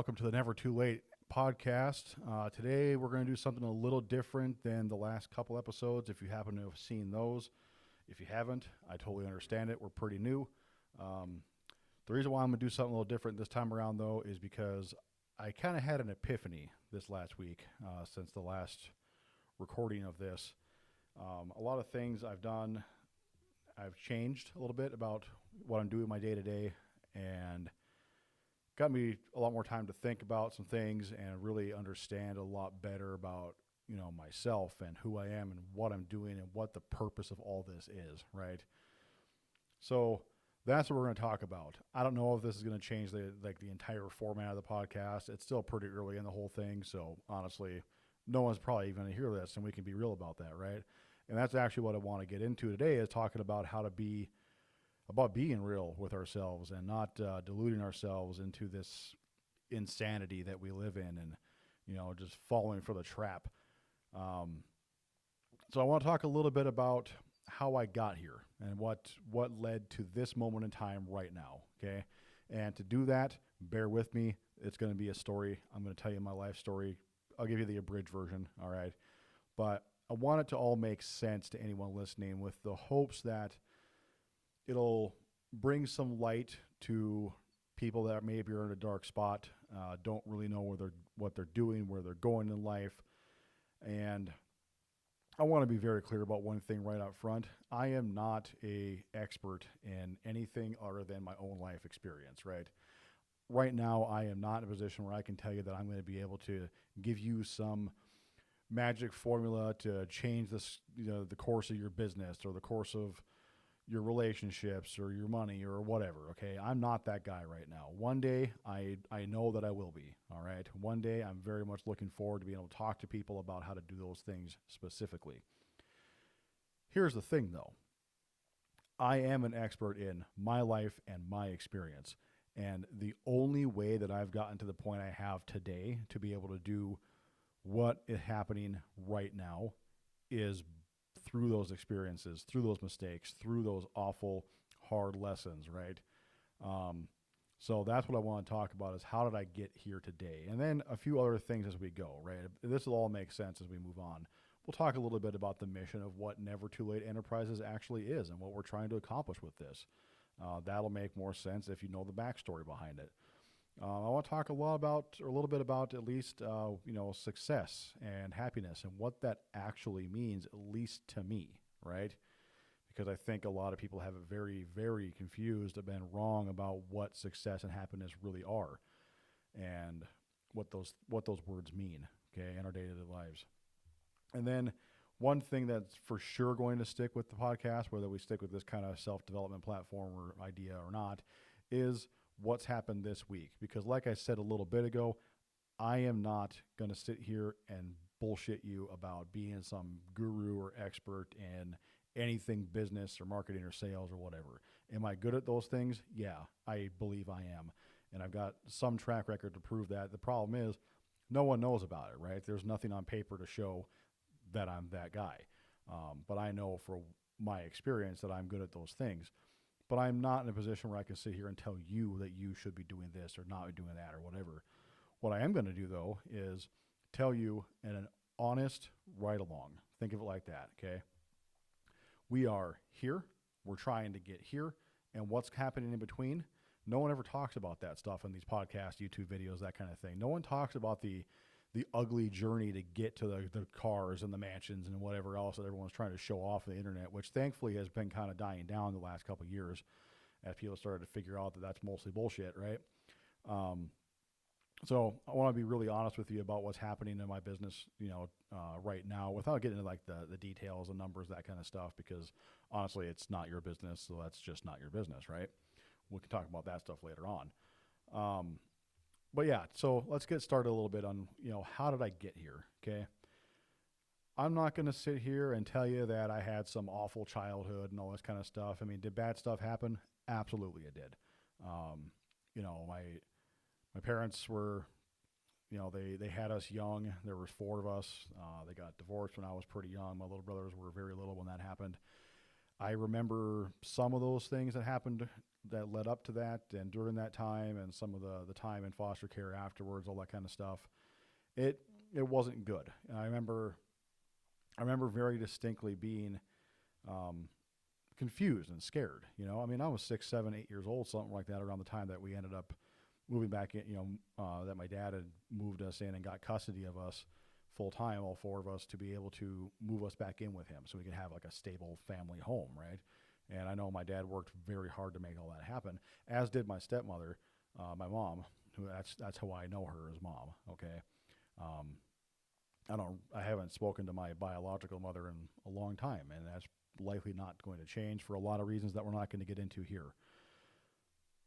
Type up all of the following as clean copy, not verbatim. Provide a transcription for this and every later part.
welcome to the Never Too Late podcast. Today we're going to do something a little different than the last couple episodes. If you happen to have seen those, if you haven't, I totally understand it. We're pretty new. The reason why I'm going to do something a little different this time around, though, is because I kind of had an epiphany this last week since the last recording of this. A lot of things I've done, I've changed a little bit about what I'm doing my day to day, and got me a lot more time to think about some things and really understand a lot better about, myself and who I am and what I'm doing and what the purpose of all this is, right? So that's what we're going to talk about. I don't know if this is going to change the entire format of the podcast. It's still pretty early in the whole thing, so honestly, no one's probably even going to hear this, and we can be real about that, right? And that's actually what I want to get into today, is talking about how to be about being real with ourselves and not deluding ourselves into this insanity that we live in and, just falling for the trap. So I want to talk a little bit about how I got here and what led to this moment in time right now, okay? And to do that, bear with me. It's going to be a story. I'm going to tell you my life story. I'll give you the abridged version, all right? But I want it to all make sense to anyone listening, with the hopes that it'll bring some light to people that maybe are in a dark spot, don't really know what they're doing, where they're going in life. And I want to be very clear about one thing right up front. I am not an expert in anything other than my own life experience, right? Right now, I am not in a position where I can tell you that I'm going to be able to give you some magic formula to change this, the course of your business or the course of your relationships or your money or whatever, okay? I'm not that guy right now. One day, I know that I will be, all right? One day, I'm very much looking forward to being able to talk to people about how to do those things specifically. Here's the thing, though. I am an expert in my life and my experience, and the only way that I've gotten to the point I have today to be able to do what is happening right now is through those experiences, through those mistakes, through those awful, hard lessons, right? So that's what I want to talk about, is how did I get here today? And then a few other things as we go, right? This will all make sense as we move on. We'll talk a little bit about the mission of what Never Too Late Enterprises actually is and what we're trying to accomplish with this. That'll make more sense if you know the backstory behind it. I want to talk a little bit about at least, success and happiness and what that actually means, at least to me, right? Because I think a lot of people have it very, very confused, have been wrong about what success and happiness really are and what those words mean, okay, in our day-to-day lives. And then one thing that's for sure going to stick with the podcast, whether we stick with this kind of self-development platform or idea or not, is what's happened this week. Because like I said a little bit ago, I am not going to sit here and bullshit you about being some guru or expert in anything business or marketing or sales or whatever. Am I good at those things? Yeah, I believe I am. And I've got some track record to prove that. The problem is no one knows about it, right? There's nothing on paper to show that I'm that guy. But I know for my experience that I'm good at those things. But I'm not in a position where I can sit here and tell you that you should be doing this or not doing that or whatever. What I am going to do, though, is tell you in an honest ride along. Think of it like that, okay? We are here. We're trying to get here. And what's happening in between? No one ever talks about that stuff in these podcasts, YouTube videos, that kind of thing. No one talks about the ugly journey to get to the cars and the mansions and whatever else that everyone's trying to show off on the internet, which thankfully has been kind of dying down the last couple of years as people started to figure out that that's mostly bullshit, right? So I want to be really honest with you about what's happening in my business, right now, without getting into like the details and numbers, that kind of stuff, because honestly, it's not your business. So that's just not your business, right? We can talk about that stuff later on. But yeah, so let's get started a little bit on, how did I get here? Okay. I'm not going to sit here and tell you that I had some awful childhood and all this kind of stuff. I mean, did bad stuff happen? Absolutely it did. My parents were, they had us young. There was 4 of us. They got divorced when I was pretty young. My little brothers were very little when that happened. I remember some of those things that happened that led up to that and during that time, and some of the time in foster care afterwards, all that kind of stuff. It it wasn't good. And I remember very distinctly being um, confused and scared. I mean, I was 6, 7, 8 years old, something like that, around the time that we ended up moving back in. That my dad had moved us in and got custody of us full time, all four of us, to be able to move us back in with him, so we could have like a stable family home, right? And I know my dad worked very hard to make all that happen, as did my stepmother, my mom, who that's how I know her as mom. Okay. Um, I haven't spoken to my biological mother in a long time, and that's likely not going to change for a lot of reasons that we're not going to get into here.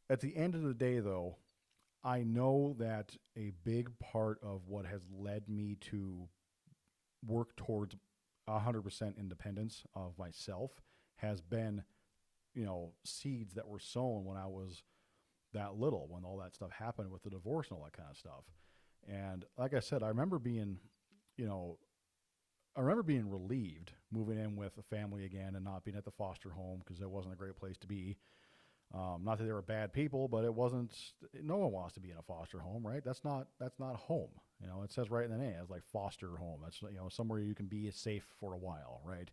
At the end of the day, though, I know that a big part of what has led me to work towards 100% independence of myself has been, seeds that were sown when I was that little, when all that stuff happened with the divorce and all that kind of stuff. And like I said, you know, I remember being relieved moving in with a family again and not being at the foster home, because it wasn't a great place to be. Not that they were bad people, but it wasn't. No one wants to be in a foster home, right? That's not home. It says right in the name, it's like foster home. That's somewhere you can be safe for a while, right?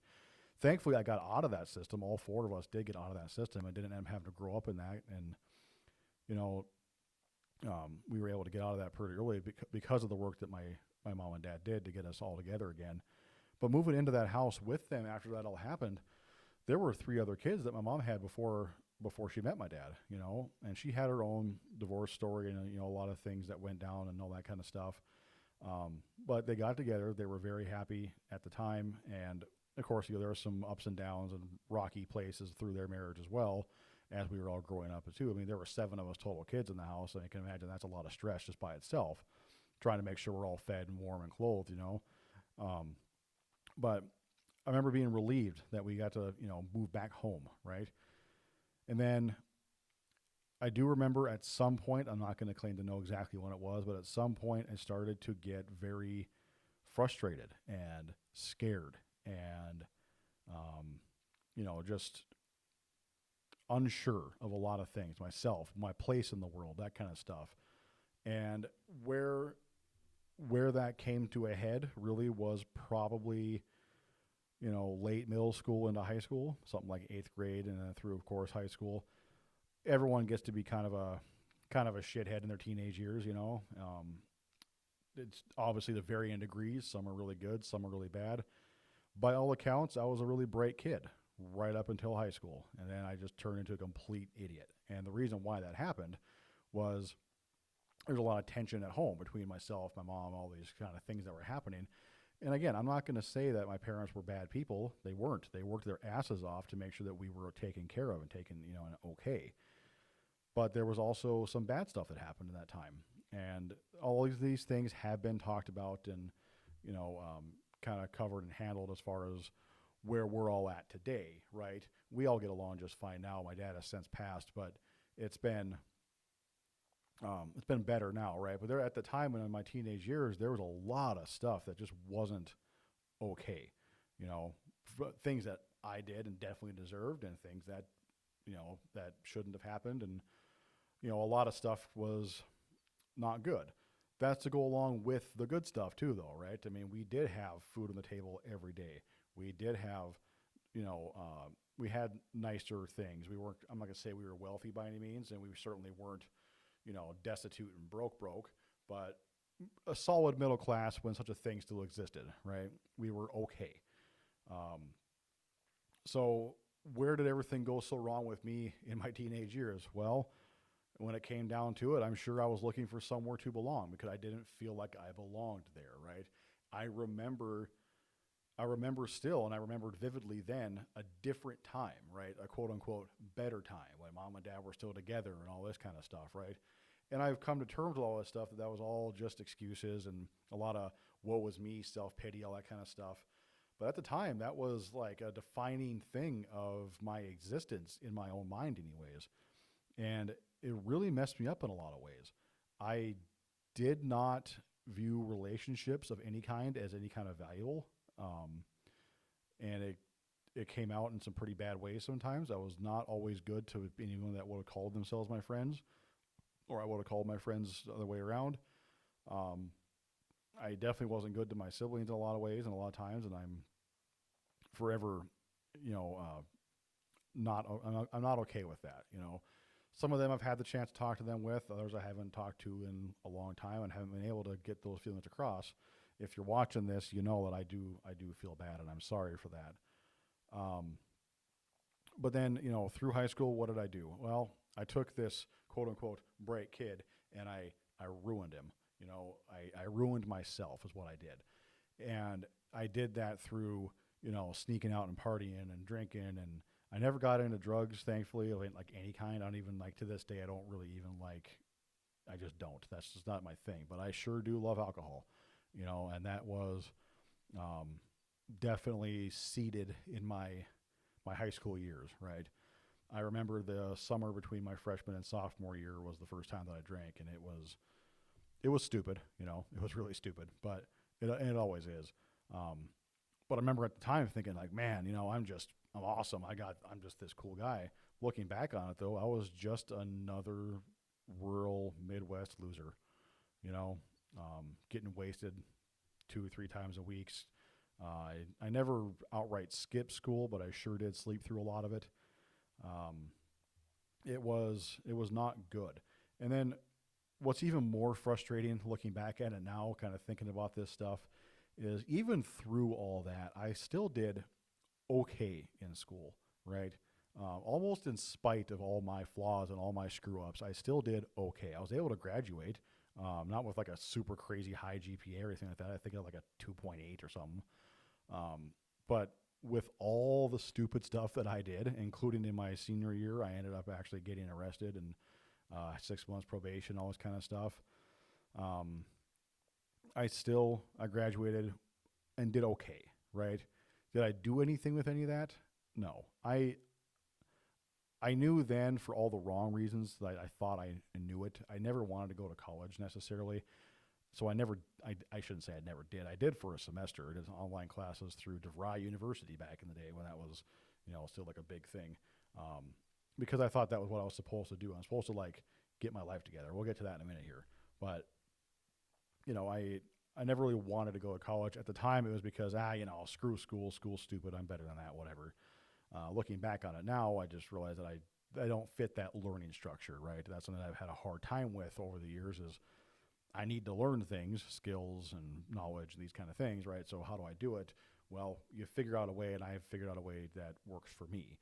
Thankfully, I got out of that system. All four of us did get out of that system. I didn't end up having to grow up in that, and you know, we were able to get out of that pretty early because of the work that my mom and dad did to get us all together again. But moving into that house with them after that all happened, there were three other kids that my mom had before she met my dad, and she had her own divorce story and a lot of things that went down and all that kind of stuff. But they got together. They were very happy at the time, and of course, there were some ups and downs and rocky places through their marriage as well, as we were all growing up too. I mean, there were seven of us total kids in the house, and you can imagine that's a lot of stress just by itself, trying to make sure we're all fed and warm and clothed. Um, but I remember being relieved that we got to move back home, right? And then I do remember at some point, I'm not going to claim to know exactly when it was, but at some point I started to get very frustrated and scared and, just unsure of a lot of things, myself, my place in the world, that kind of stuff. And where that came to a head really was probably, late middle school into high school, something like eighth grade, and then through, of course, high school. Everyone gets to be kind of a shithead in their teenage years. It's obviously the varying degrees. Some are really good, some are really bad. By all accounts, I was a really bright kid right up until high school, and then I just turned into a complete idiot. And the reason why that happened was there's a lot of tension at home between myself, my mom, all these kind of things that were happening. And again, I'm not going to say that my parents were bad people. They weren't. They worked their asses off to make sure that we were taken care of and taken, okay. But there was also some bad stuff that happened in that time. And all of these things have been talked about and, kind of covered and handled as far as where we're all at today, right? We all get along just fine now. My dad has since passed, but it's been it's been better now, right? But there, at the time when in my teenage years, there was a lot of stuff that just wasn't okay. You know, things that I did and definitely deserved, and things that that shouldn't have happened, and a lot of stuff was not good. That's to go along with the good stuff too, though, right? I mean, we did have food on the table every day. We did have, we had nicer things. We weren't. I'm not gonna say we were wealthy by any means, and we certainly weren't, destitute and broke, but a solid middle class when such a thing still existed, right? We were okay. Um, so where did everything go so wrong with me in my teenage years? Well, when it came down to it, I'm sure I was looking for somewhere to belong because I didn't feel like I belonged there, right? I remember I remember still, and I remembered vividly then, a different time, right? A quote unquote better time when mom and dad were still together and all this kind of stuff, right? And I've come to terms with all this stuff that was all just excuses and a lot of woe was me, self pity, all that kind of stuff. But at the time, that was like a defining thing of my existence in my own mind, anyways. And it really messed me up in a lot of ways. I did not view relationships of any kind as any kind of valuable. Um, and it it came out in some pretty bad ways sometimes. I was not always good to anyone that would have called themselves my friends, or I would have called my friends the other way around. Um, I definitely wasn't good to my siblings in a lot of ways and a lot of times, and I'm forever, you know, I'm not okay with that. You know, some of them I've had the chance to talk to them with, others I haven't talked to in a long time and haven't been able to get those feelings across. If you're watching this, you know that I do feel bad, and I'm sorry for that. Um, but then, through high school, what did I do? Well, I took this quote unquote bright kid and I ruined him. I ruined myself is what I did. And I did that through, sneaking out and partying and drinking. And I never got into drugs, thankfully, of like any kind. I don't even like, to this day, I don't really even like, I just don't. That's just not my thing. But I sure do love alcohol, and that was um, definitely seated in my high school years, right? I remember the summer between my freshman and sophomore year was the first time that I drank, and it was stupid. It was really stupid, but it always is. Um, but I remember at the time thinking like, man, I'm awesome. I'm just this cool guy. Looking back on it though, I was just another rural Midwest loser. Getting wasted 2 or 3 times a week. I never outright skipped school, but I sure did sleep through a lot of it. Um, it was not good. And then what's even more frustrating looking back at it now, kind of thinking about this stuff, is even through all that, I still did okay in school, right? Almost in spite of all my flaws and all my screw ups, I still did okay. I was able to graduate, not with like a super crazy high GPA or anything like that. I think I had like a 2.8 or something. But with all the stupid stuff that I did, including in my senior year, I ended up actually getting arrested and 6 months probation, all this kind of stuff. Um, I graduated and did okay, right? Did I do anything with any of that? No. I knew then for all the wrong reasons that I thought I knew it. I never wanted to go to college necessarily. So I shouldn't say I never did. I did for a semester. I did online classes through DeVry University back in the day when that was, still like a big thing. Because I thought that was what I was supposed to do. I'm supposed to like get my life together. We'll get to that in a minute here. But, I never really wanted to go to college. At the time, it was because, screw school. School's stupid. I'm better than that, whatever. Looking back on it now, I just realized that I don't fit that learning structure, right? That's something that I've had a hard time with over the years is I need to learn things, skills and knowledge, these kind of things, right? So how do I do it? Well, you figure out a way, and I have figured out a way that works for me.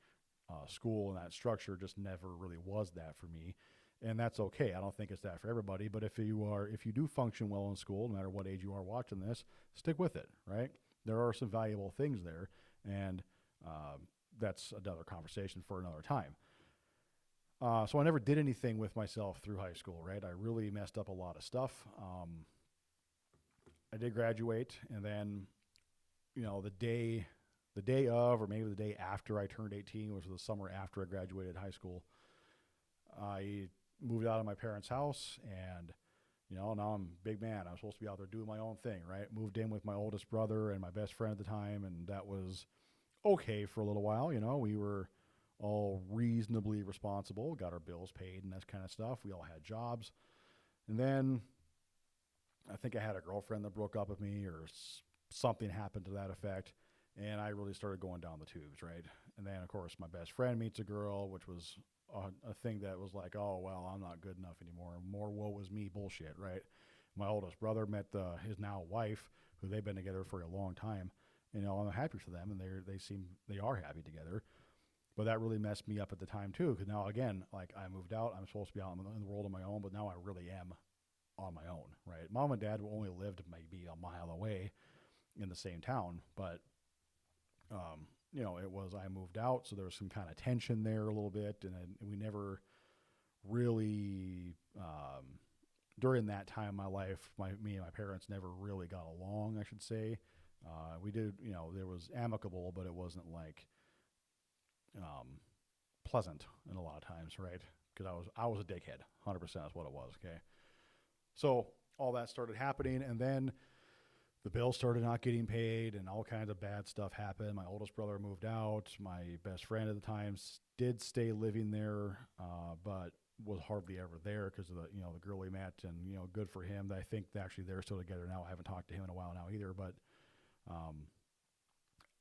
School and that structure just never really was that for me, and that's okay. I don't think it's that for everybody, but if you do function well in school, no matter what age you are watching this, stick with it, right? There are some valuable things there, and that's another conversation for another time. So I never did anything with myself through high school, right? I really messed up a lot of stuff. I did graduate, and then, the day of, or maybe the day after I turned 18, which was the summer after I graduated high school, I moved out of my parents' house, and now I'm a big man. I'm supposed to be out there doing my own thing, right? Moved in with my oldest brother and my best friend at the time, and that was okay for a little while. We were all reasonably responsible, got our bills paid and that kind of stuff. We all had jobs. And then I think I had a girlfriend that broke up with me or something happened to that effect. And I really started going down the tubes, right? And then, of course, my best friend meets a girl, which was a thing that was like, oh, well, I'm not good enough anymore. More woe was me bullshit, right? My oldest brother met his now wife, who they've been together for a long time. I'm happy for them, and they are happy together. But that really messed me up at the time too, because now again, like I moved out, I'm supposed to be out in the world on my own, but now I really am on my own, right? Mom and dad only lived maybe a mile away in the same town, but it was I moved out, so there was some kind of tension there a little bit, and we never really during that time in my life, me and my parents never really got along, I should say. We did, there was amicable, but it wasn't like um, pleasant in a lot of times, right? Because I was a dickhead, 100% is what it was. Okay, so all that started happening, and then The bills started not getting paid and all kinds of bad stuff happened. My oldest brother moved out. My best friend at the time did stay living there, but was hardly ever there because of the girl we met, and good for him. I think actually they're still together now. I haven't talked to him in a while now either, but um,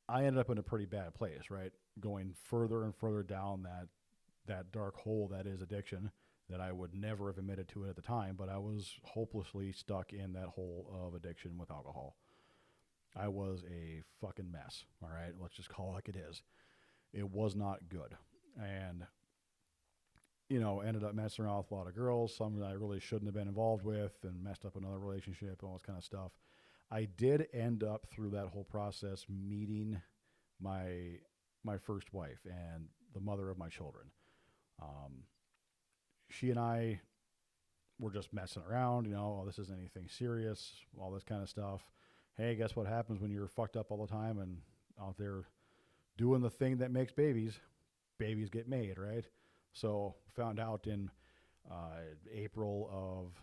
I ended up in a pretty bad place, right? Going further and further down that dark hole that is addiction, that I would never have admitted to it at the time, but I was hopelessly stuck in that hole of addiction with alcohol. I was a fucking mess. All right, let's just call it like it is. It was not good, and ended up messing around with a lot of girls, some that I really shouldn't have been involved with, and messed up another relationship and all this kind of stuff. I did end up through that whole process meeting my my first wife and the mother of my children. Um, she and I were just messing around, oh, this isn't anything serious, all this kind of stuff. Hey, guess what happens when you're fucked up all the time and out there doing the thing that makes babies? Babies get made, right? So found out in April of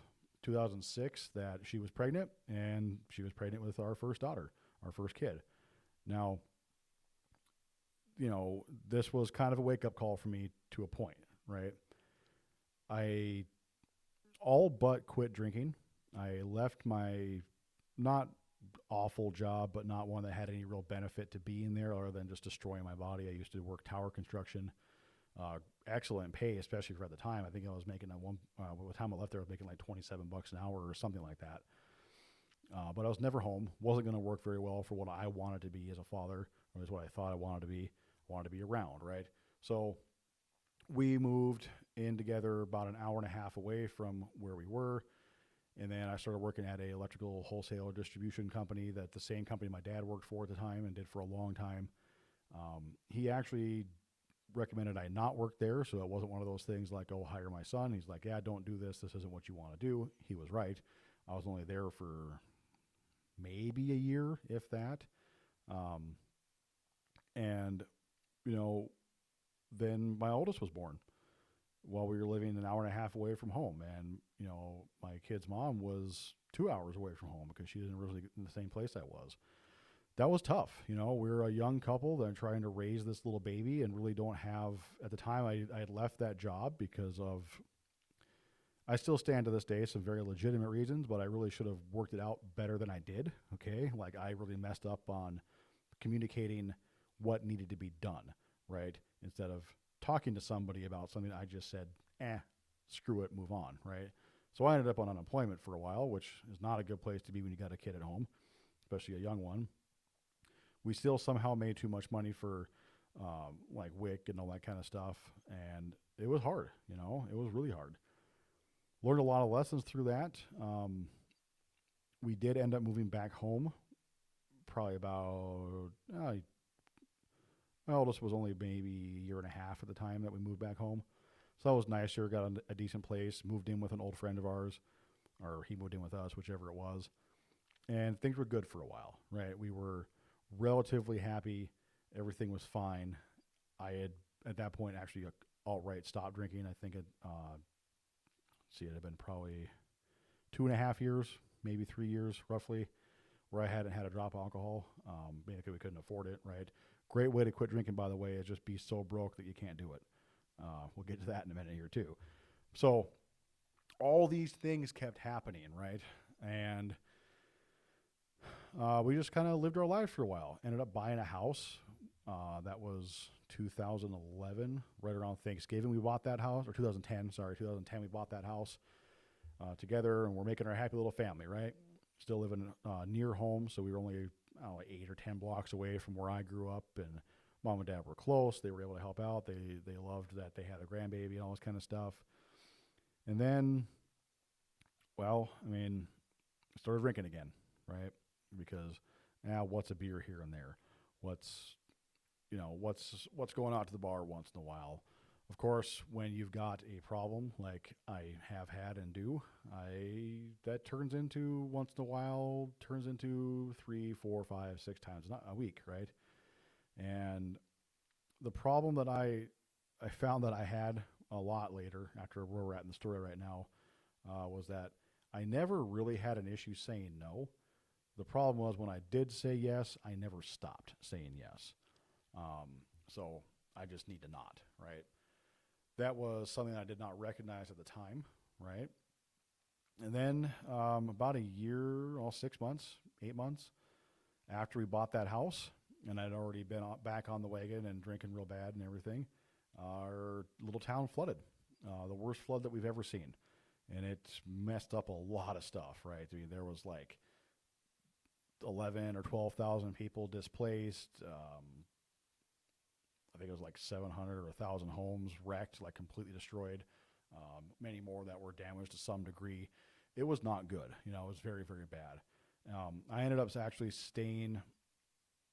2006 that she was pregnant, and she was pregnant with our first daughter, our first kid. Now, this was kind of a wake up call for me to a point, right? I all but quit drinking. I left my not awful job, but not one that had any real benefit to being there other than just destroying my body. I used to work tower construction, excellent pay, especially for at the time. I think I was making by the time I left there, I was making like $27 an hour or something like that. But I was never home. Wasn't going to work very well for what I wanted to be as a father, or is what I thought I wanted to be. I wanted to be around, right? So we moved in together about an hour and a half away from where we were. And then I started working at a electrical wholesale distribution company, that the same company my dad worked for at the time and did for a long time. He actually recommended I not work there, so it wasn't one of those things like, oh, hire my son. He's like, yeah, don't do this. This isn't what you want to do. He was right. I was only there for maybe a year, if that. Um, and, you know, then my oldest was born while we were living an hour and a half away from home. And, my kid's mom was 2 hours away from home because she didn't really get in the same place I was. That was tough. We're a young couple that are trying to raise this little baby and really don't have, at the time I had left that job because of, I still stand to this day, some very legitimate reasons, but I really should have worked it out better than I did. Okay. Like I really messed up on communicating what needed to be done, right? Instead of talking to somebody about something, I just said, screw it, move on, right? So I ended up on unemployment for a while, which is not a good place to be when you got a kid at home, especially a young one. We still somehow made too much money for like WIC and all that kind of stuff. And it was hard, it was really hard. Learned a lot of lessons through that. We did end up moving back home probably about, my oldest was only maybe a year and a half at the time that we moved back home. So that was nicer, got a decent place, moved in with an old friend of ours, or he moved in with us, whichever it was. And things were good for a while, right? We were relatively happy. Everything was fine. I had, at that point, actually outright stopped drinking. I think it had been probably 2.5 years, maybe 3 years, roughly, where I hadn't had a drop of alcohol. Basically, we couldn't afford it, right? Great way to quit drinking, by the way, is just be so broke that you can't do it. We'll get to that in a minute here, too. So all these things kept happening, right? And we just kind of lived our lives for a while. Ended up buying a house. That was 2011, right around Thanksgiving. We bought that house, or 2010. Sorry, 2010. We bought that house together, and we're making our happy little family, right? Still living near home, so we were only 8 or 10 blocks away from where I grew up, and mom and dad were close. They were able to help out. They loved that they had a grandbaby and all this kind of stuff. And then, well, I started drinking again, right? Because now, what's a beer here and there? What's what's going out to the bar once in a while? Of course, when you've got a problem like I have had and do, that turns into once in a while, turns into 3, 4, 5, 6 times not a week, right? And the problem that I found that I had a lot later, after where we're at in the story right now, was that I never really had an issue saying no. The problem was when I did say yes, I never stopped saying yes. So I just need to not, right? That was something I did not recognize at the time, right? And then about a year, 6 months, 8 months after we bought that house, and I'd already been back on the wagon and drinking real bad and everything, our little town flooded, the worst flood that we've ever seen. And it messed up a lot of stuff, right? I mean, there was like 11 or 12,000 people displaced. I think it was like 700 or 1,000 homes wrecked, like completely destroyed. Many more that were damaged to some degree. It was not good. You know, it was very, very bad. I ended up actually staying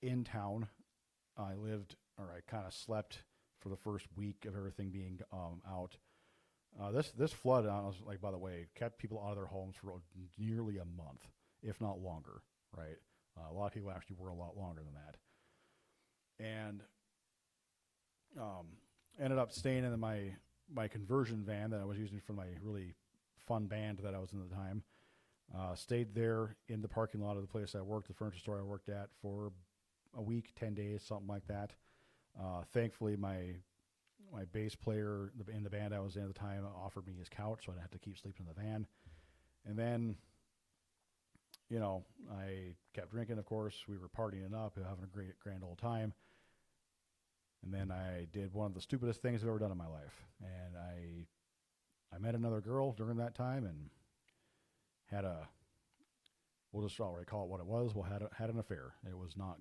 in town. I lived, or I kind of slept for the first week of everything being out. This flood, I was like, by the way, kept people out of their homes for nearly a month, if not longer, right? A lot of people actually were a lot longer than that. And ended up staying in my conversion van that I was using for my really fun band that I was in at the time. Stayed there in the parking lot of the place I worked, the furniture store I worked at, for a week, 10 days, something like that. Thankfully, my bass player in the band I was in at the time offered me his couch, so I didn't have to keep sleeping in the van. And then, you know, I kept drinking, of course. We were partying up, having a great, grand old time. And then I did one of the stupidest things I've ever done in my life. And I met another girl during that time and had we'll just already call it what it was. Well, had an affair. It was not,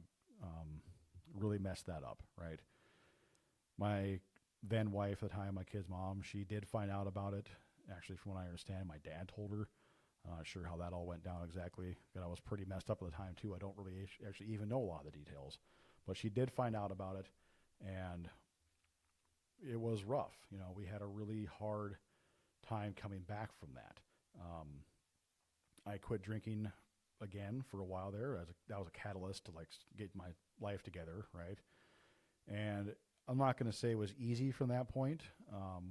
really messed that up, right? My then wife at the time, my kid's mom, she did find out about it. Actually, from what I understand, my dad told her. I'm not sure how that all went down exactly. But I was pretty messed up at the time, too. I don't really actually even know a lot of the details. But she did find out about it, and it was rough. You know, we had a really hard time coming back from that. I quit drinking again for a while there. That was a catalyst to like get my life together, right? And I'm not going to say it was easy from that point.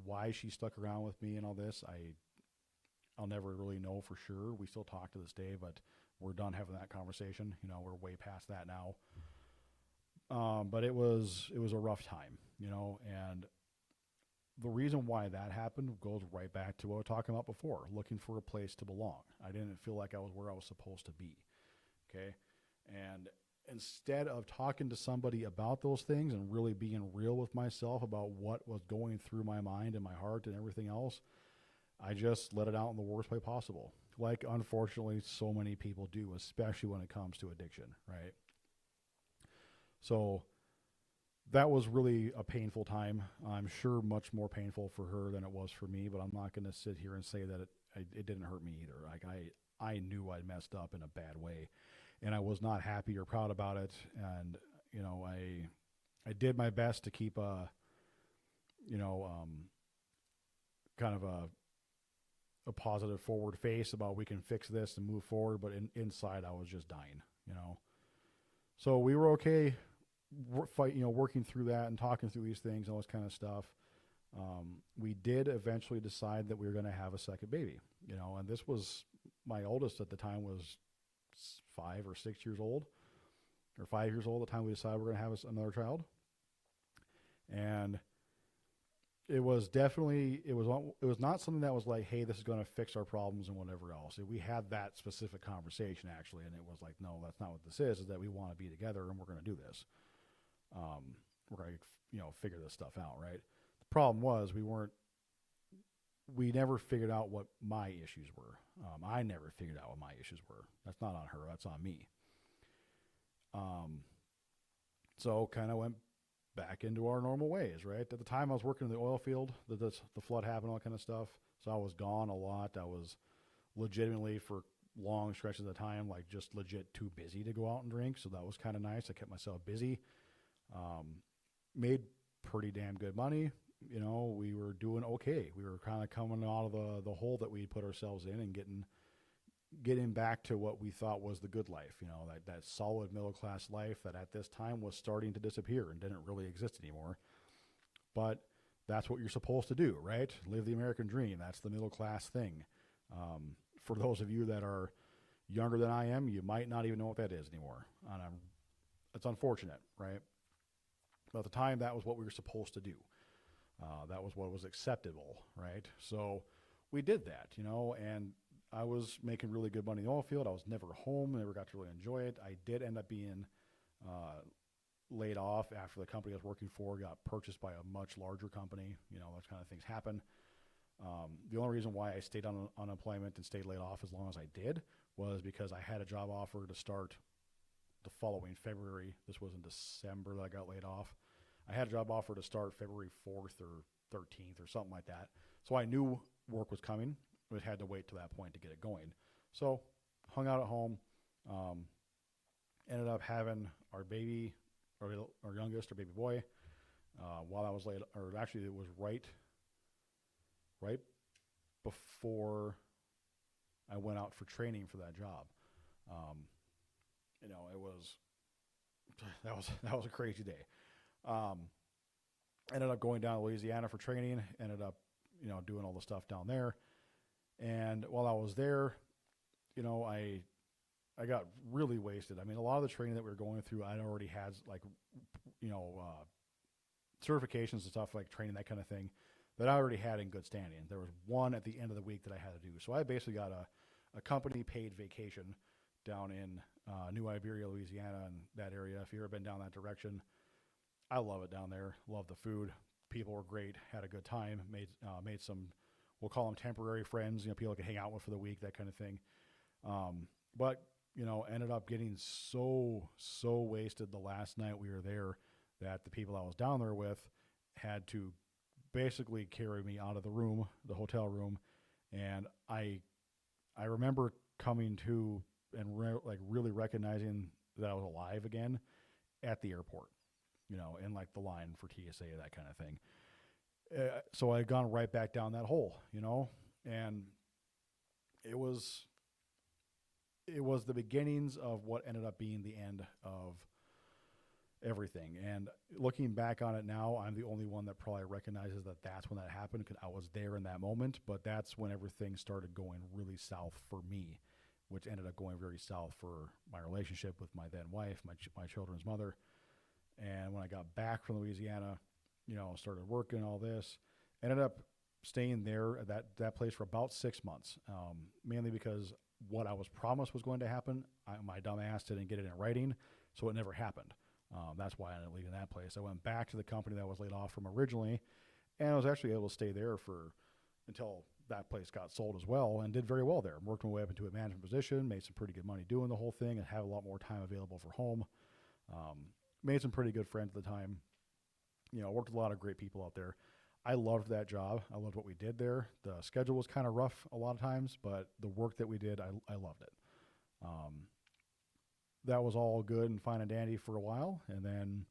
Why she stuck around with me and all this, I'll never really know for sure. We still talk to this day, but we're done having that conversation. You know, we're way past that now. But it was a rough time, you know, and the reason why that happened goes right back to what we were talking about before, looking for a place to belong. I didn't feel like I was where I was supposed to be. Okay. And instead of talking to somebody about those things and really being real with myself about what was going through my mind and my heart and everything else, I just let it out in the worst way possible. Like, unfortunately, so many people do, especially when it comes to addiction, right? So that was really a painful time. I'm sure much more painful for her than it was for me, but I'm not going to sit here and say that it didn't hurt me either. Like, I knew I'd messed up in a bad way, and I was not happy or proud about it. And, you know, I did my best to keep kind of a positive forward face about we can fix this and move forward. But inside I was just dying, you know? So we were okay working through that and talking through these things, all this kind of stuff. We did eventually decide that we were going to have a second baby, you know, and this was, my oldest at the time was 5 or 6 years old, or 5 years old at the time we decided we were going to have another child. And it was definitely, it was not something that was like, hey, this is going to fix our problems and whatever else. We had that specific conversation actually, and it was like, no, that's not what this is that we want to be together and we're going to do this. We're going to, figure this stuff out, right? The problem was we never figured out what my issues were. I never figured out what my issues were. That's not on her. That's on me. So kind of went back into our normal ways, right? At the time I was working in the oil field, the flood happened, all that kind of stuff. So I was gone a lot. I was legitimately for long stretches of time, like just legit too busy to go out and drink. So that was kind of nice. I kept myself busy. Made pretty damn good money. You know, we were doing okay. We were kind of coming out of the hole that we put ourselves in and getting back to what we thought was the good life, you know, that solid middle class life that at this time was starting to disappear and didn't really exist anymore. But that's what you're supposed to do, right? Live the American dream. That's the middle class thing. For those of you that are, younger than I am, you might not even know what that is anymore. And it's unfortunate, right? But at the time, that was what we were supposed to do. That was what was acceptable, right? So we did that, and I was making really good money in the oil field. I was never home, never got to really enjoy it. I did end up being uh, laid off after the company I was working for got purchased by a much larger company. Those kind of things happen. The only reason why I stayed on unemployment and stayed laid off as long as I did was because I had a job offer to start the following February. This was in December that I got laid off. I had a job offer to start February 4th or 13th or something like that. So I knew work was coming, but had to wait to that point to get it going. So hung out at home, um, ended up having our baby, our youngest, our baby boy, while I was laid, or actually it was right before I went out for training for that job. Um, it was that was a crazy day. Um, Ended up going down to Louisiana for training. Ended up, doing all the stuff down there. And while I was there, I got really wasted. I mean, a lot of the training that we were going through, I'd already had like, you know, uh, certifications and stuff like training, that kind of thing, that I already had in good standing. There was one at the end of the week that I had to do. So I basically got a company paid vacation down in New Iberia, Louisiana, and that area. If you've ever been down that direction, I love it down there. Love the food. People were great. Had a good time. Made some, we'll call them temporary friends. People I could hang out with for the week, that kind of thing. But ended up getting so wasted the last night we were there that the people I was down there with had to basically carry me out of the room, the hotel room, and I remember coming to and like really recognizing that I was alive again at the airport, in like the line for TSA, that kind of thing. So I had gone right back down that hole, and it was the beginnings of what ended up being the end of everything. And looking back on it now, I'm the only one that probably recognizes that that's when that happened, because I was there in that moment. But that's when everything started going really south for me, which ended up going very south for my relationship with my then wife, my children's mother. And when I got back from Louisiana, started working all this, ended up staying there at that place for about 6 months, mainly because what I was promised was going to happen, my dumb ass didn't get it in writing, so it never happened. That's why I ended up leaving that place. I went back to the company that I was laid off from originally, and I was actually able to stay there until that place got sold as well, and did very well there. Worked my way up into a management position, made some pretty good money doing the whole thing, and had a lot more time available for home. Um, Made some pretty good friends at the time. Worked with a lot of great people out there. I loved that job. I loved what we did there. The schedule was kind of rough a lot of times, but the work that we did, I loved it. Um, that was all good and fine and dandy for a while. And then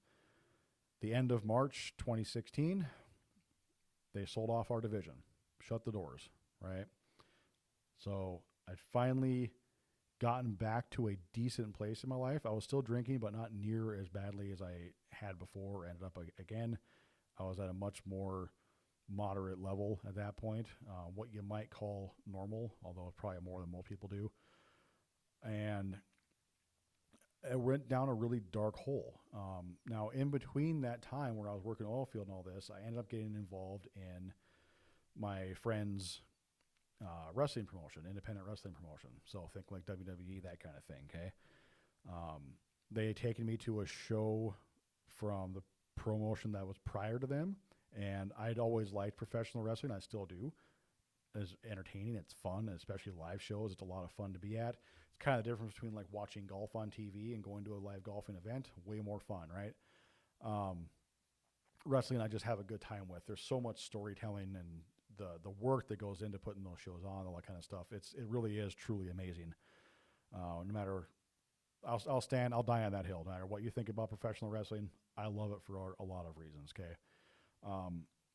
the end of March 2016, they sold off our division, shut the doors, right? So I'd finally gotten back to a decent place in my life. I was still drinking, but not near as badly as I had before. Ended up again, I was at a much more moderate level at that point, what you might call normal, although probably more than most people do. And it went down a really dark hole. Now, in between that time where I was working oil field and all this, I ended up getting involved in my friend's wrestling promotion, independent wrestling promotion. So think like WWE, that kind of thing. Okay. They had taken me to a show from the promotion that was prior to them, and I'd always liked professional wrestling. I still do. It's entertaining. It's fun, especially live shows. It's a lot of fun to be at. It's kind of the difference between like watching golf on TV and going to a live golfing event. Way more fun, right? Um, Wrestling, I just have a good time with. There's so much storytelling and the work that goes into putting those shows on, all that kind of stuff. It really is truly amazing. No matter, I'll die on that hill. No matter what you think about professional wrestling, I love it for a lot of reasons. Okay.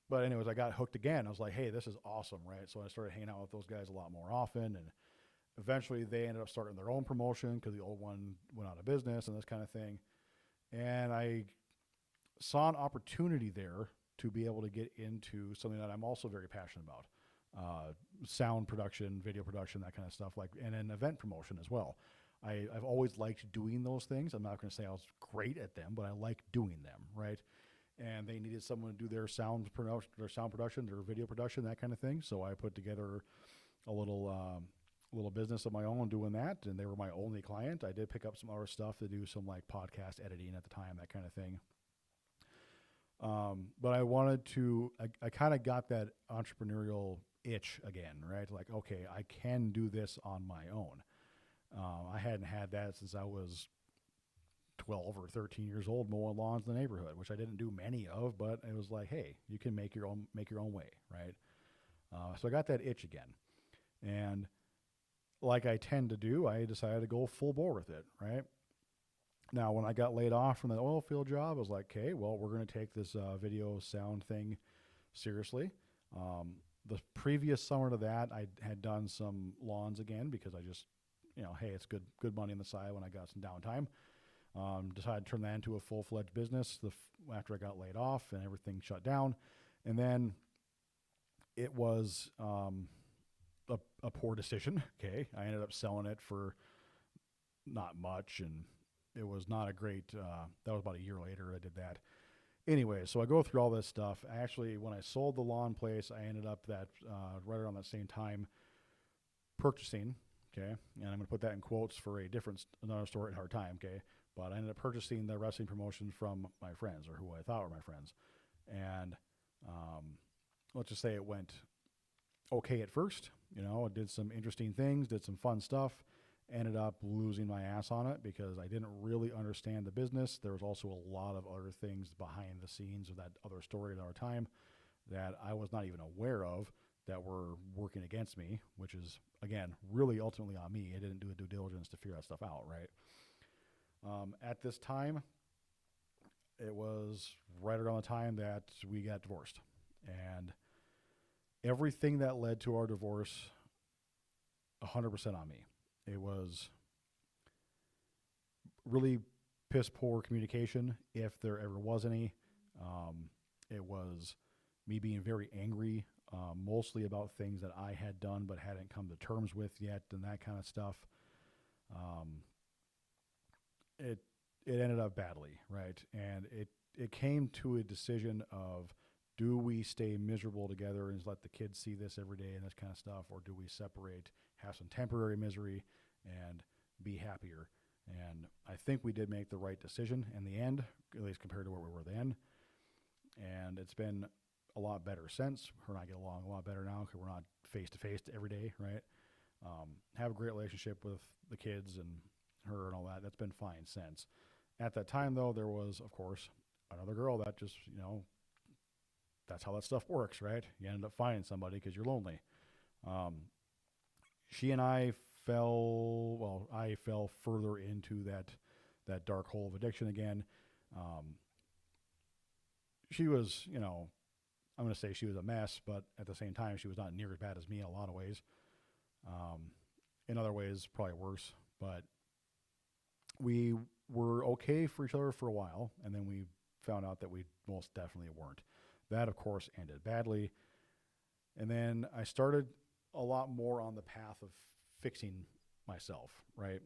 But anyways, I got hooked again. I was like, hey, this is awesome, right? So I started hanging out with those guys a lot more often, and eventually they ended up starting their own promotion because the old one went out of business and this kind of thing. And I saw an opportunity there to be able to get into something that I'm also very passionate about. sound production, video production, that kind of stuff, like, and then event promotion as well. I've always liked doing those things. I'm not going to say I was great at them, but I like doing them, right? And they needed someone to do their sound production, their video production, that kind of thing. So I put together a little business of my own doing that, and they were my only client. I did pick up some other stuff to do some like podcast editing at the time, that kind of thing. But I wanted to, I kind of got that entrepreneurial itch again, right? Like, okay, I can do this on my own. I hadn't had that since I was 12 or 13 years old mowing lawns in the neighborhood, which I didn't do many of, but it was like, hey, you can make your own way, right? So I got that itch again. And like I tend to do, I decided to go full bore with it, right? Now, when I got laid off from the oil field job, I was like, okay, well, we're going to take this video sound thing seriously. The previous summer to that, I had done some lawns again because I just, hey, it's good money on the side when I got some downtime. Decided to turn that into a full-fledged business after I got laid off and everything shut down. And then it was a poor decision. Okay, I ended up selling it for not much, and it was not a great. That was about a year later I did that. Anyway, so I go through all this stuff. Actually, when I sold the lawn place, I ended up right around that same time purchasing. Okay, and I'm going to put that in quotes for another story at hard time. Okay, but I ended up purchasing the wrestling promotion from my friends, or who I thought were my friends, and let's just say it went okay at first. I did some interesting things, did some fun stuff, ended up losing my ass on it because I didn't really understand the business. There was also a lot of other things behind the scenes of that other story at our time that I was not even aware of that were working against me, which is, again, really ultimately on me. I didn't do a due diligence to figure that stuff out, right? At this time, it was right around the time that we got divorced. And everything that led to our divorce, 100% on me. It was really piss poor communication, if there ever was any. It was me being very angry, mostly about things that I had done but hadn't come to terms with yet, and that kind of stuff. It ended up badly, right? And it came to a decision of, do we stay miserable together and just let the kids see this every day and this kind of stuff, or do we separate, have some temporary misery, and be happier? And I think we did make the right decision in the end, at least compared to where we were then. And it's been a lot better since. Her and I get along a lot better now because we're not face-to-face every day, right? Have a great relationship with the kids and her and all that. That's been fine since. At that time, though, there was, of course, another girl that just, that's how that stuff works, right? You end up finding somebody because you're lonely. She and I I fell further into that dark hole of addiction again. She was, I'm going to say she was a mess, but at the same time, she was not near as bad as me in a lot of ways. In other ways, probably worse. But we were okay for each other for a while, and then we found out that we most definitely weren't. That, of course, ended badly. And then I started a lot more on the path of fixing myself, right?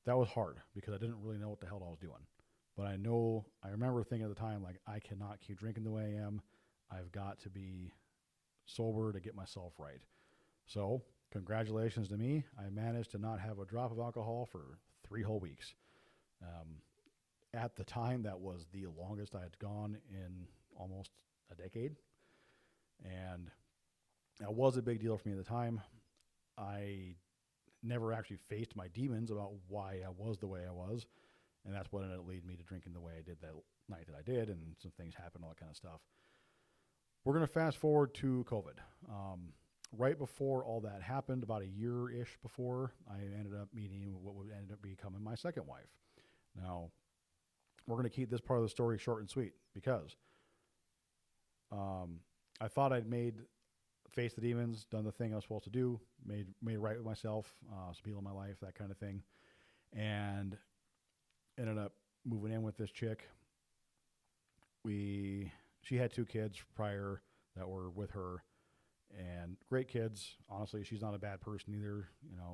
That was hard because I didn't really know what the hell I was doing. But I remember thinking at the time, like, I cannot keep drinking the way I am. I've got to be sober to get myself right. So, congratulations to me. I managed to not have a drop of alcohol for 3 whole weeks. At the time, that was the longest I had gone in almost a decade. And that was a big deal for me at the time. I never actually faced my demons about why I was the way I was. And that's what ended up leading me to drinking the way I did that night that I did. And some things happened, all that kind of stuff. We're going to fast forward to COVID. Right before all that happened, about a year-ish before, I ended up meeting what would end up becoming my second wife. Now, we're going to keep this part of the story short and sweet because I thought I'd faced the demons, done the thing I was supposed to do, made right with myself, some people in my life, that kind of thing, and ended up moving in with this chick. She had 2 kids prior that were with her, and great kids. Honestly, she's not a bad person either.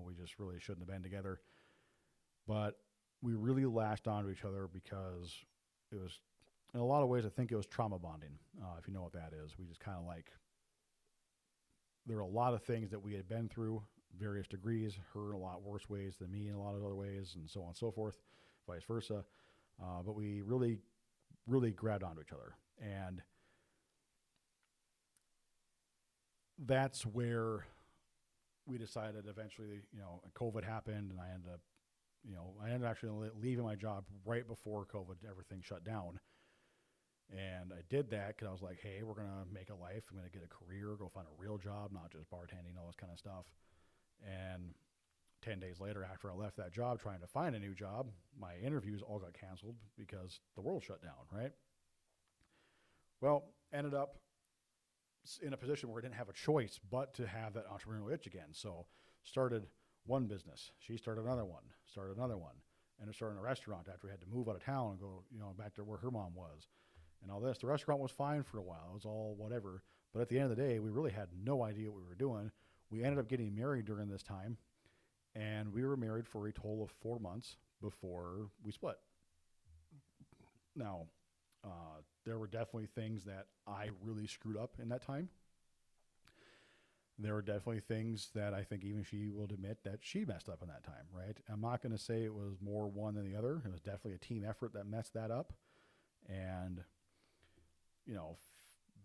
We just really shouldn't have been together. But we really latched onto each other because it was, in a lot of ways, I think it was trauma bonding, if you know what that is. We just kind of like, there were a lot of things that we had been through, various degrees, her in a lot worse ways than me in a lot of other ways, and so on and so forth, vice versa. But we really, really grabbed onto each other. And that's where we decided eventually, COVID happened, and I ended up actually leaving my job right before COVID, everything shut down. And I did that because I was like, hey, we're going to make a life. I'm going to get a career, go find a real job, not just bartending, all this kind of stuff. And 10 days later, after I left that job trying to find a new job, my interviews all got canceled because the world shut down, right? Well, ended up in a position where I didn't have a choice but to have that entrepreneurial itch again. So started one business. She started another one, and I started a restaurant after we had to move out of town and go, back to where her mom was and all this. The restaurant was fine for a while. It was all whatever. But at the end of the day, we really had no idea what we were doing. We ended up getting married during this time, and we were married for a total of 4 months before we split. Now, there were definitely things that I really screwed up in that time. There were definitely things that I think even she will admit that she messed up in that time, right? I'm not going to say it was more one than the other. It was definitely a team effort that messed that up. And,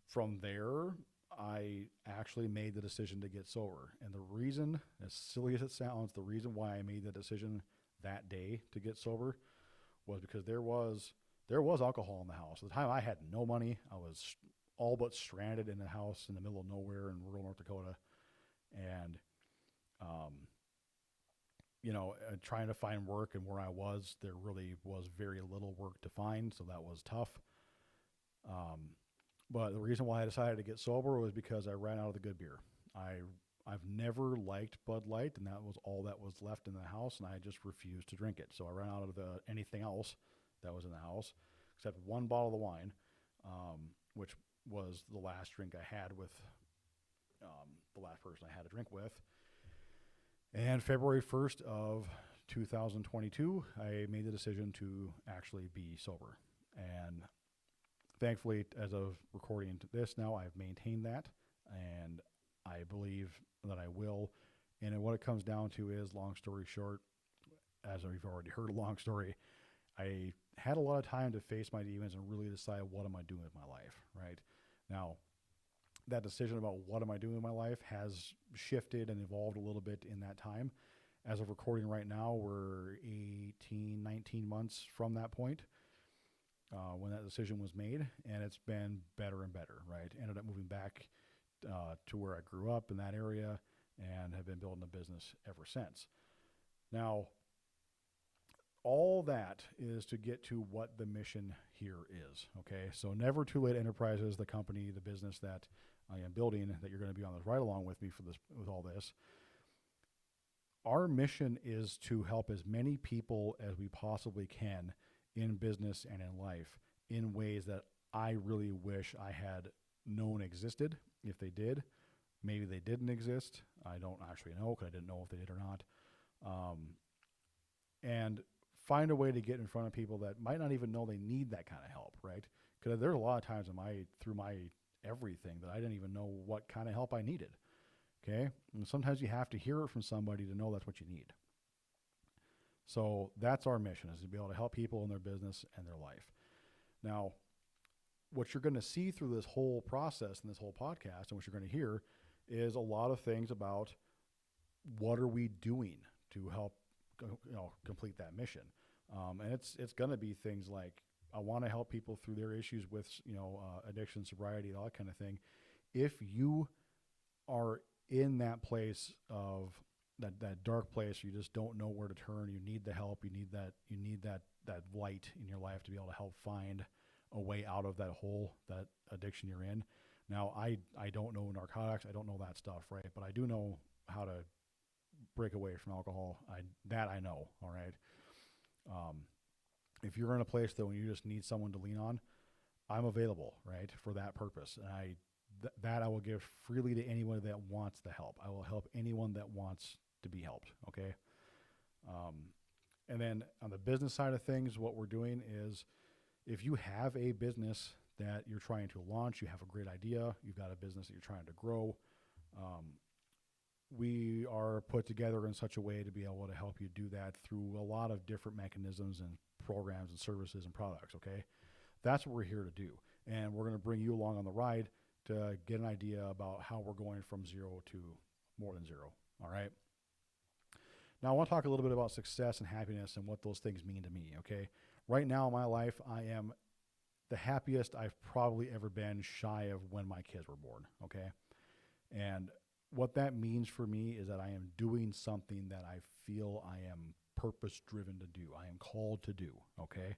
from there, I actually made the decision to get sober. And the reason, as silly as it sounds, the reason why I made the decision that day to get sober was because there was alcohol in the house. At the time, I had no money. I was all but stranded in a house in the middle of nowhere in rural North Dakota, and trying to find work. And where I was, there really was very little work to find, so that was tough. But the reason why I decided to get sober was because I ran out of the good beer. I've never liked Bud Light, and that was all that was left in the house, and I just refused to drink it. So I ran out of anything else that was in the house, except one bottle of wine, which was the last drink I had with the last person I had to drink with. And February 1st of 2022, I made the decision to actually be sober. And thankfully, as of recording this now, I've maintained that, and I believe that I will. And what it comes down to is, long story short, as we've already heard, a long story, I had a lot of time to face my demons and really decide, what am I doing with my life, right? Now, that decision about what am I doing with my life has shifted and evolved a little bit in that time. As of recording right now, we're 18, 19 months from that point when that decision was made, and it's been better and better, right? Ended up moving back to where I grew up in that area and have been building a business ever since. Now, all that is to get to what the mission here is, okay? So Never Too Late Enterprises, the company, the business that I am building, that you're going to be on this ride along with me for this, with all this. Our mission is to help as many people as we possibly can in business and in life in ways that I really wish I had known existed. If they did, maybe they didn't exist. I don't actually know, because I didn't know if they did or not. And find a way to get in front of people that might not even know they need that kind of help, right? Because there's a lot of times through my everything that I didn't even know what kind of help I needed, okay? And sometimes you have to hear it from somebody to know that's what you need. So that's our mission, is to be able to help people in their business and their life. Now, what you're going to see through this whole process and this whole podcast, and what you're going to hear, is a lot of things about what are we doing to help complete that mission. And it's going to be things like, I want to help people through their issues with addiction, sobriety, all that kind of thing. If you are in that place of that dark place, you just don't know where to turn, you need the help, you need that light in your life to be able to help find a way out of that hole, that addiction you're in. Now, I don't know narcotics, I don't know that stuff, right? But I do know how to break away from alcohol. I know, all right? If you're in a place, though, and you just need someone to lean on, I'm available, right, for that purpose. And I that I will give freely to anyone that wants the help. I will help anyone that wants to be helped. Okay. Um, and then on the business side of things, what we're doing is if you have a business that you're trying to launch, you have a great idea, you've got a business that you're trying to grow, um, we are put together in such a way to be able to help you do that through a lot of different mechanisms and programs and services and products. Okay. That's what we're here to do. And we're going to bring you along on the ride to get an idea about how we're going from zero to more than zero. All right. Now, I want to talk a little bit about success and happiness and what those things mean to me. Okay. Right now in my life, I am the happiest I've probably ever been, shy of when my kids were born. Okay. And what that means for me is that I am doing something that I feel I am purpose driven to do. I am called to do. Okay.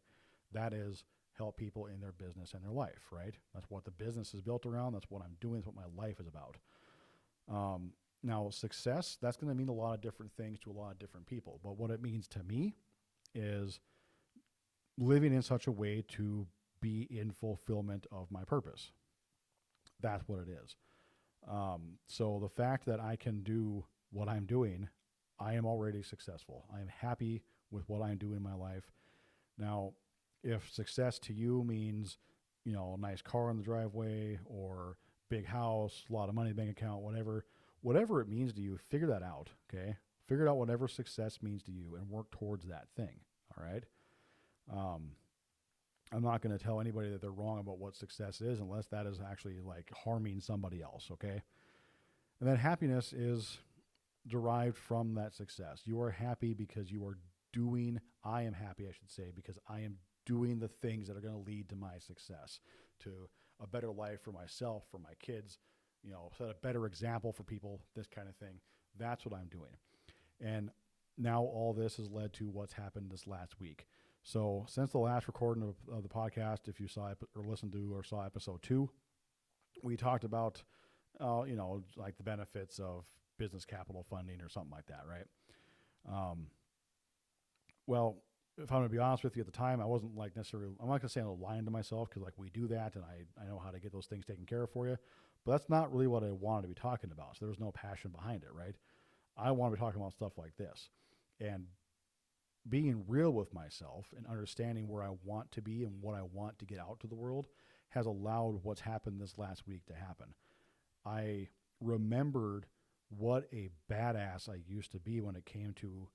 That is help people in their business and their life, right? That's what the business is built around. That's what I'm doing. That's what my life is about. Now, success, that's going to mean a lot of different things to a lot of different people. But what it means to me is living in such a way to be in fulfillment of my purpose. That's what it is. So the fact that I can do what I'm doing, I am already successful. I am happy with what I'm doing in my life. Now, if success to you means, a nice car in the driveway or big house, a lot of money in the bank account, whatever it means to you, figure that out. Okay. Figure out whatever success means to you and work towards that thing. All right. I'm not going to tell anybody that they're wrong about what success is unless that is actually like harming somebody else. Okay. And then happiness is derived from that success. You are happy because you are I am happy, I should say, because I am doing the things that are going to lead to my success, to a better life for myself, for my kids, set a better example for people, this kind of thing. That's what I'm doing. And now all this has led to what's happened this last week. So since the last recording of the podcast, if you saw or listened to or saw episode 2, we talked about, like the benefits of business capital funding or something like that, right? Well, if I'm going to be honest with you, at the time, I wasn't like necessarily, I'm not going to say I'm lying to myself because like we do that and I know how to get those things taken care of for you, but that's not really what I wanted to be talking about. So there was no passion behind it, right? I want to be talking about stuff like this and being real with myself and understanding where I want to be and what I want to get out to the world has allowed what's happened this last week to happen. I remembered what a badass I used to be when it came to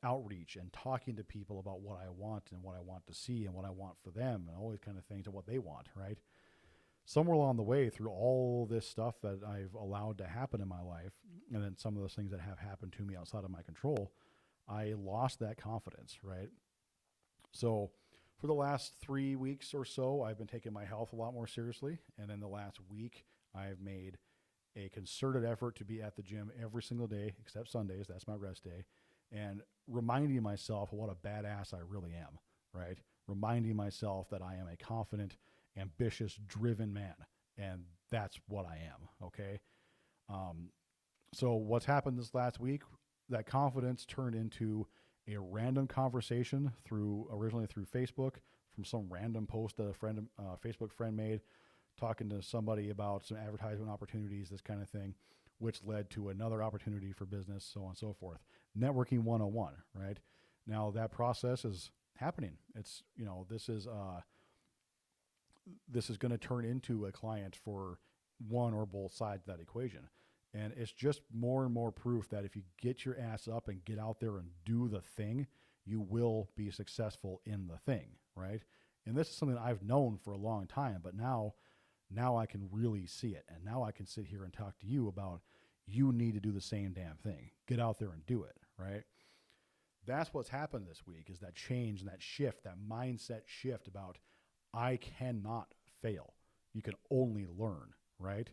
outreach and talking to people about what I want and what I want to see and what I want for them and all these kind of things and what they want, right? Somewhere along the way through all this stuff that I've allowed to happen in my life, and then some of those things that have happened to me outside of my control, I lost that confidence, right? So for the last 3 weeks or so, I've been taking my health a lot more seriously. And in the last week, I've made a concerted effort to be at the gym every single day, except Sundays. That's my rest day. And reminding myself what a badass I really am, right? Reminding myself that I am a confident, ambitious, driven man. And that's what I am, okay? So what's happened this last week, that confidence turned into a random conversation originally through Facebook from some random post that a Facebook friend made, talking to somebody about some advertisement opportunities, this kind of thing, which led to another opportunity for business, so on and so forth. Networking 101, right? Now that process is happening. It's, this is going to turn into a client for one or both sides of that equation. And it's just more and more proof that if you get your ass up and get out there and do the thing, you will be successful in the thing, right? And this is something that I've known for a long time, but now I can really see it. And now I can sit here and talk to you about you need to do the same damn thing. Get out there and do it, right? That's what's happened this week is that change and that shift, that mindset shift about I cannot fail. You can only learn, right?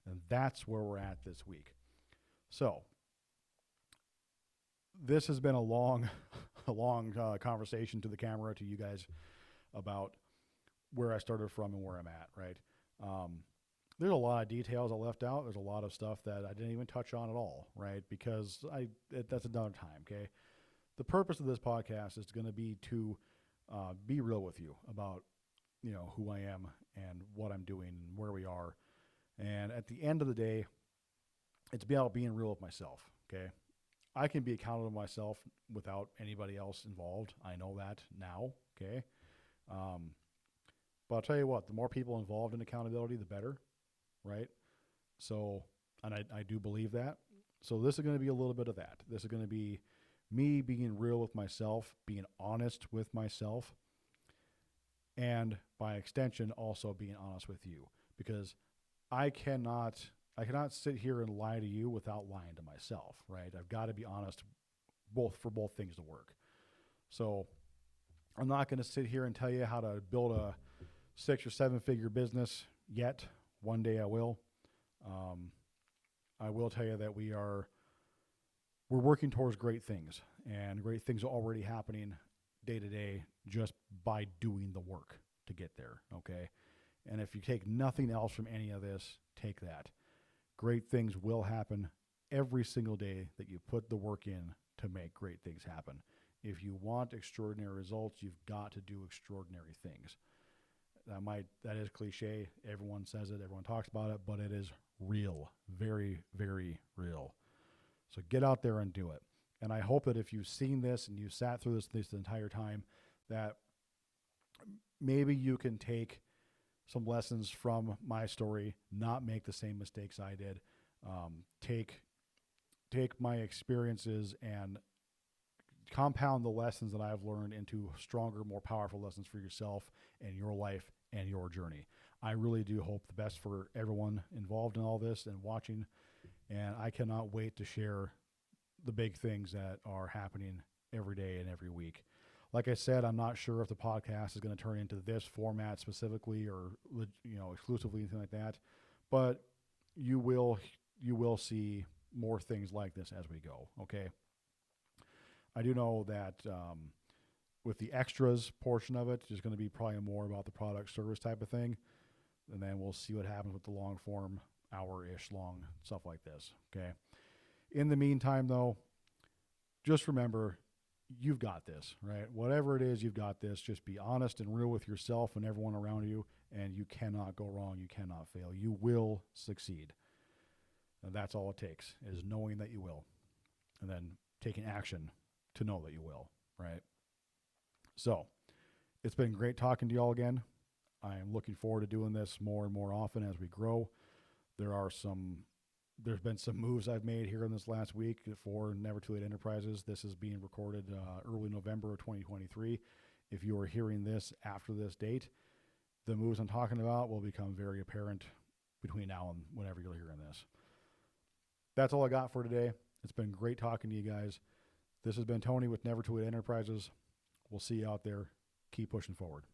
And that's where we're at this week. So this has been a long conversation to the camera, to you guys, about where I started from and where I'm at, right? There's a lot of details I left out. There's a lot of stuff that I didn't even touch on at all, right? Because that's another time, okay? The purpose of this podcast is going to be to be real with you about, who I am and what I'm doing and where we are. And at the end of the day, it's about being real with myself. Okay. I can be accountable to myself without anybody else involved. I know that now. Okay. Um, but I'll tell you what, the more people involved in accountability, the better. Right. So, and I do believe that. So this is going to be a little bit of that. This is going to be me being real with myself, being honest with myself, and by extension, also being honest with you. Because I cannot I cannot sit here and lie to you without lying to myself, right? I've got to be honest for both things to work. So I'm not going to sit here and tell you how to build a 6 or 7 figure business yet. One day I will. Um, I will tell you that we're working towards great things, and great things are already happening day to day just by doing the work to get there. Okay. And if you take nothing else from any of this, take that. Great things will happen every single day that you put the work in to make great things happen. If you want extraordinary results, you've got to do extraordinary things. That is cliche. Everyone says it, everyone talks about it, but it is real. Very, very real. So get out there and do it. And I hope that if you've seen this and you sat through this the entire time, that maybe you can take some lessons from my story, not make the same mistakes I did. Take my experiences and compound the lessons that I've learned into stronger, more powerful lessons for yourself and your life and your journey. I really do hope the best for everyone involved in all this and watching. And I cannot wait to share the big things that are happening every day and every week. Like I said, I'm not sure if the podcast is going to turn into this format specifically or exclusively anything like that, but you will see more things like this as we go. Okay. I do know that with the extras portion of it, there's going to be probably more about the product service type of thing, and then we'll see what happens with the long form, hour-ish long stuff like this. Okay. In the meantime, though, just remember, you've got this, right? Whatever it is, you've got this. Just be honest and real with yourself and everyone around you, and you cannot go wrong. You cannot fail. You will succeed. And that's all it takes, is knowing that you will, and then taking action to know that you will, right? So it's been great talking to you all again. I am looking forward to doing this more and more often as we grow. There's been some moves I've made here in this last week for Never Too Late Enterprises. This is being recorded early November of 2023. If you are hearing this after this date, the moves I'm talking about will become very apparent between now and whenever you're hearing this. That's all I got for today. It's been great talking to you guys. This has been Tony with Never Too Late Enterprises. We'll see you out there. Keep pushing forward.